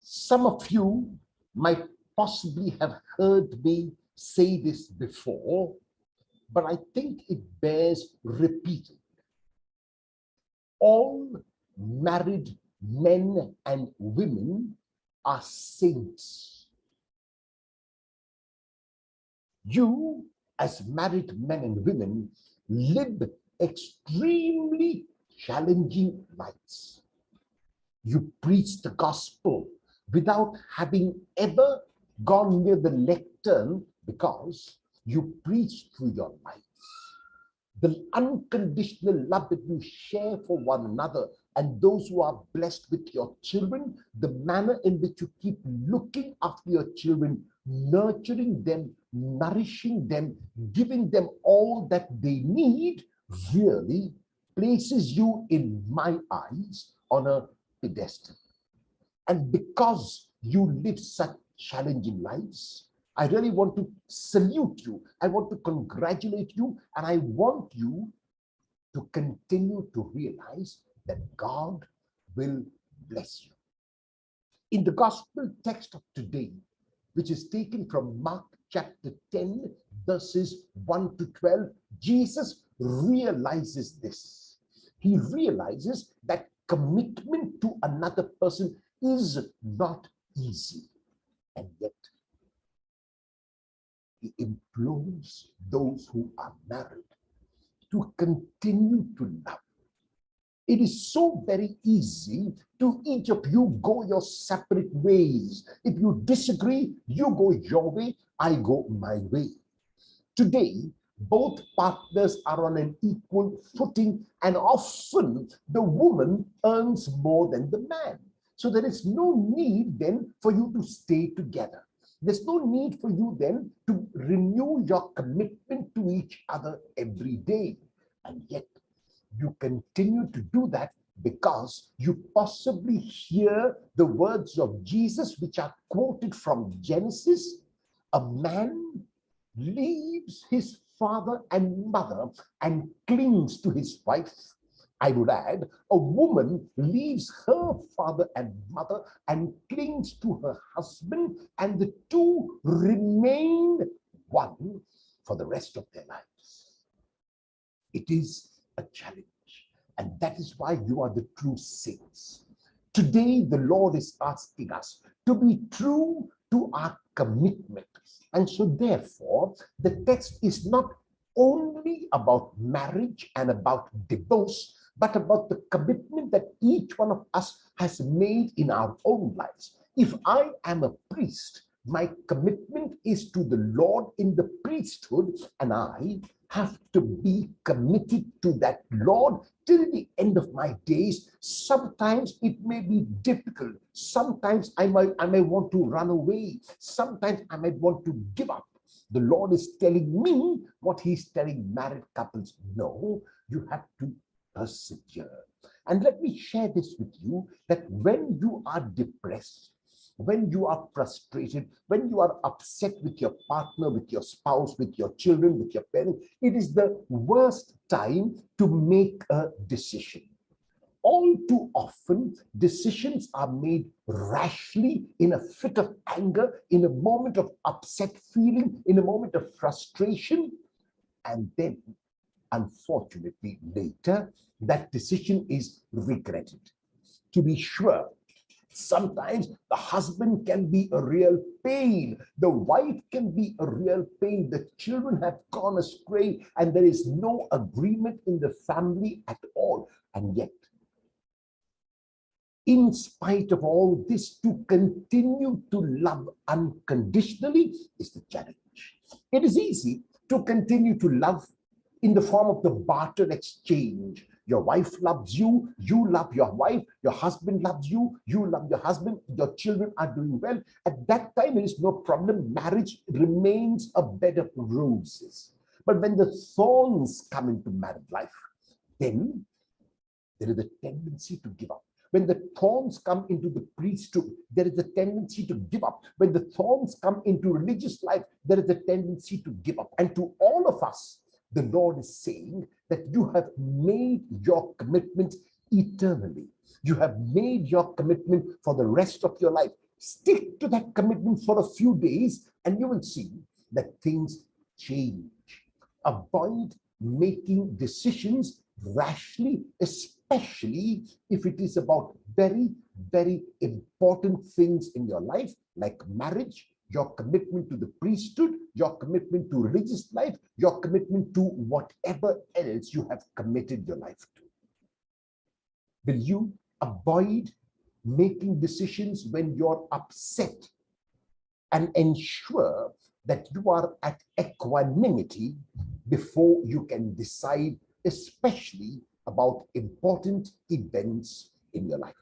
Some of you might possibly have heard me say this before, but I think it bears repeating. All married men and women are saints. You, as married men and women, live extremely challenging lives. You preach the gospel without having ever gone near the lectern because you preach through your lives. The unconditional love that you share for one another and those who are blessed with your children, the manner in which you keep looking after your children, nurturing them, nourishing them, giving them all that they need, really places you, in my eyes, on a pedestal. And because you live such challenging lives, I really want to salute you. I want to congratulate you, and I want you to continue to realize that God will bless you. In the gospel text of today, which is taken from Mark chapter 10, verses 1 to 12, Jesus realizes this. He realizes that commitment to another person is not easy, and yet he implores those who are married to continue to love. It is so very easy to each of you go your separate ways. If you disagree, you go your way, I go my way. Today, both partners are on an equal footing, and often the woman earns more than the man. So there is no need then for you to stay together. There's no need for you then to renew your commitment to each other every day. And yet, you continue to do that because you possibly hear the words of Jesus, which are quoted from Genesis. A man leaves his father and mother and clings to his wife. I would add, a woman leaves her father and mother and clings to her husband, and the two remain one for the rest of their lives. It is a challenge, and that is why you are the true saints. Today, the Lord is asking us to be true to our commitment. And so, therefore, the text is not only about marriage and about divorce, but about the commitment that each one of us has made in our own lives. If I am a priest, my commitment is to the Lord in the priesthood, and I have to be committed to that Lord till the end of my days. Sometimes it may be difficult. Sometimes I may want to run away. Sometimes I might want to give up. The Lord is telling me what he's telling married couples. No, you have to persevere. And let me share this with you, that when you are depressed, when you are frustrated, when you are upset with your partner, with your spouse, with your children, with your parents, it is the worst time to make a decision. All too often, decisions are made rashly, in a fit of anger, in a moment of upset feeling, in a moment of frustration, and then, unfortunately, later, that decision is regretted. To be sure, sometimes the husband can be a real pain. The wife can be a real pain. The children have gone astray, and there is no agreement in the family at all. And yet, in spite of all this, to continue to love unconditionally is the challenge. It is easy to continue to love in the form of the barter exchange. Your wife loves you, you love your wife, your husband loves you, you love your husband, your children are doing well. At that time, there is no problem. Marriage remains a bed of roses. But when the thorns come into married life, then there is a tendency to give up. When the thorns come into the priesthood, there is a tendency to give up. When the thorns come into religious life, there is a tendency to give up. And to all of us, the Lord is saying that you have made your commitment eternally. You have made your commitment for the rest of your life. Stick to that commitment for a few days and you will see that things change. Avoid making decisions rashly, especially if it is about very, very important things in your life, like marriage, your commitment to the priesthood, your commitment to religious life, your commitment to whatever else you have committed your life to. Will you avoid making decisions when you're upset and ensure that you are at equanimity before you can decide, especially about important events in your life?